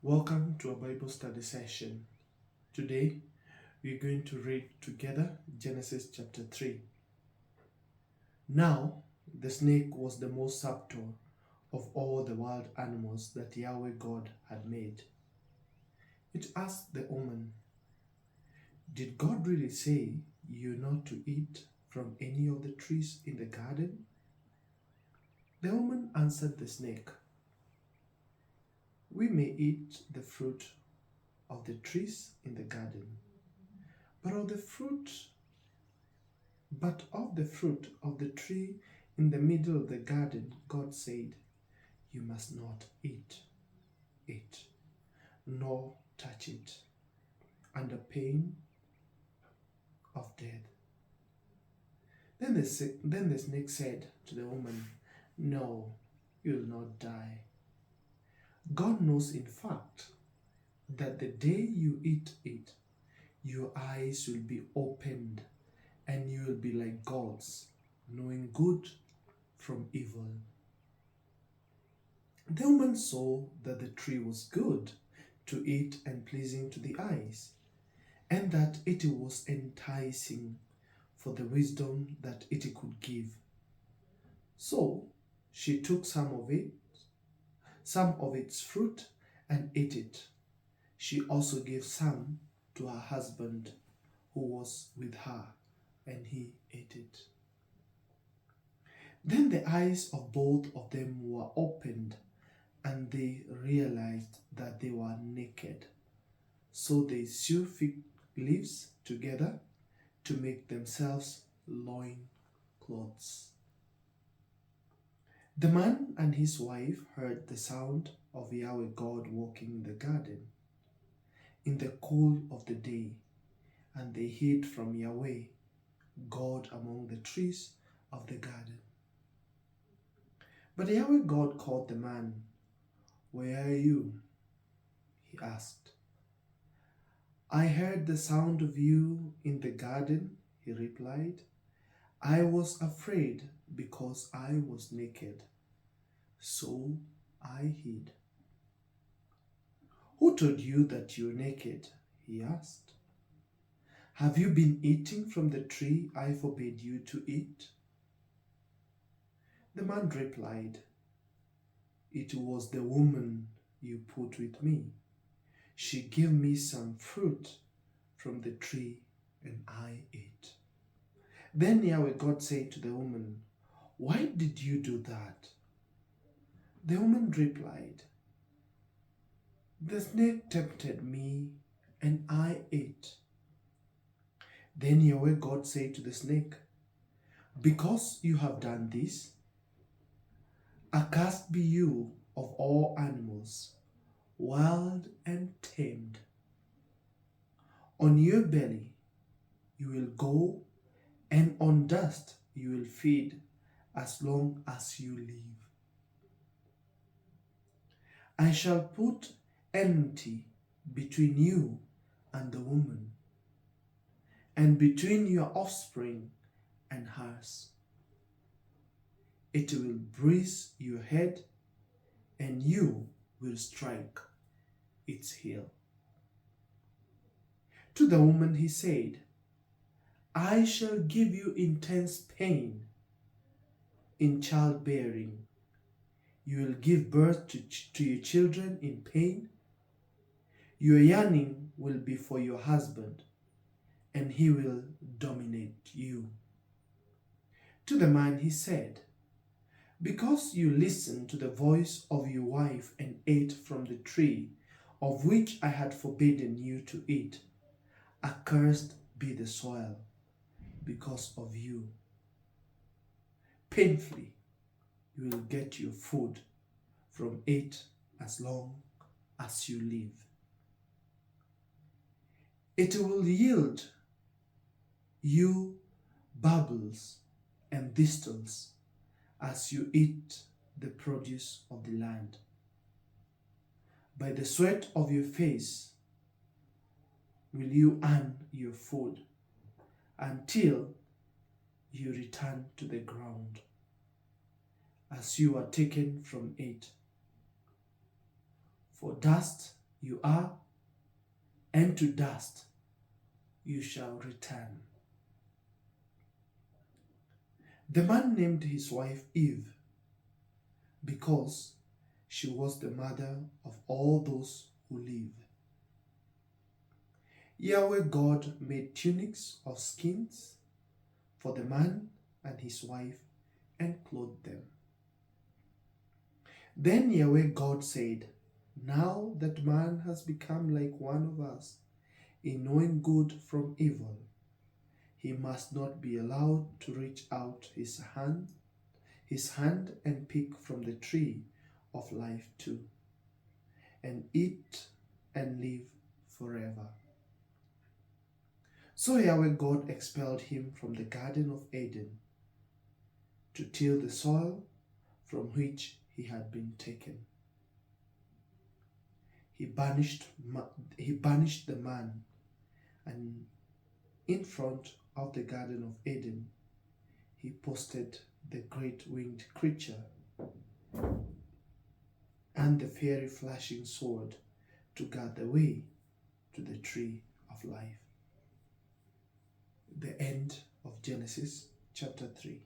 Welcome to a Bible study session. Today we're going to read together Genesis chapter 3. Now the snake was the most subtle of all the wild animals that Yahweh God had made. It asked the woman, "Did God really say you're not to eat from any of the trees in the garden?" The woman answered the snake, "We may eat the fruit of the trees in the garden, but of the fruit of the tree in the middle of the garden, God said, you must not eat it, nor touch it, under pain of death." Then the snake said to the woman, "No, you'll not die. God knows in fact that the day you eat it, your eyes will be opened and you will be like gods, knowing good from evil." The woman saw that the tree was good to eat and pleasing to the eyes, and that it was enticing for the wisdom that it could give. So she took some of its fruit, and ate it. She also gave some to her husband who was with her, and he ate it. Then the eyes of both of them were opened, and they realized that they were naked. So they sewed fig leaves together to make themselves loin cloths. The man and his wife heard the sound of Yahweh God walking in the garden in the cool of the day, and they hid from Yahweh God among the trees of the garden. But Yahweh God called the man. "Where are you?" he asked. "I heard the sound of you in the garden," he replied. "I was afraid because I was naked, so I hid." "Who told you that you're naked?" he asked. "Have you been eating from the tree I forbade you to eat?" The man replied, "It was the woman you put with me. She gave me some fruit from the tree and I ate." Then Yahweh God said to the woman, "Why did you do that?" The woman replied, "The snake tempted me and I ate." Then Yahweh God said to the snake, "Because you have done this, accursed be you of all animals, wild and tamed. On your belly you will go, and on dust you will feed as long as you live. I shall put enmity between you and the woman, and between your offspring and hers. It will bruise your head, and you will strike its heel." To the woman he said, "I shall give you intense pain in childbearing. You will give birth to your children in pain. Your yearning will be for your husband, and he will dominate you." To the man he said, "Because you listened to the voice of your wife and ate from the tree of which I had forbidden you to eat, accursed be the soil because of you. Painfully you will get your food from it as long as you live. It will yield you bubbles and thistles as you eat the produce of the land. By the sweat of your face will you earn your food until you return to the ground as you are taken from it. For dust you are, and to dust you shall return. The man named his wife Eve because she was the mother of all those who live. Yahweh God made tunics of skins for the man and his wife and clothed them. Then Yahweh God said, "Now that man has become like one of us in knowing good from evil, he must not be allowed to reach out his hand and pick from the tree of life too, and eat and live forever." So Yahweh God expelled him from the Garden of Eden to till the soil from which he had been taken. He banished the man, and in front of the Garden of Eden he posted the great winged creature and the fiery flashing sword to guard the way to the tree of life. The end of Genesis chapter 3.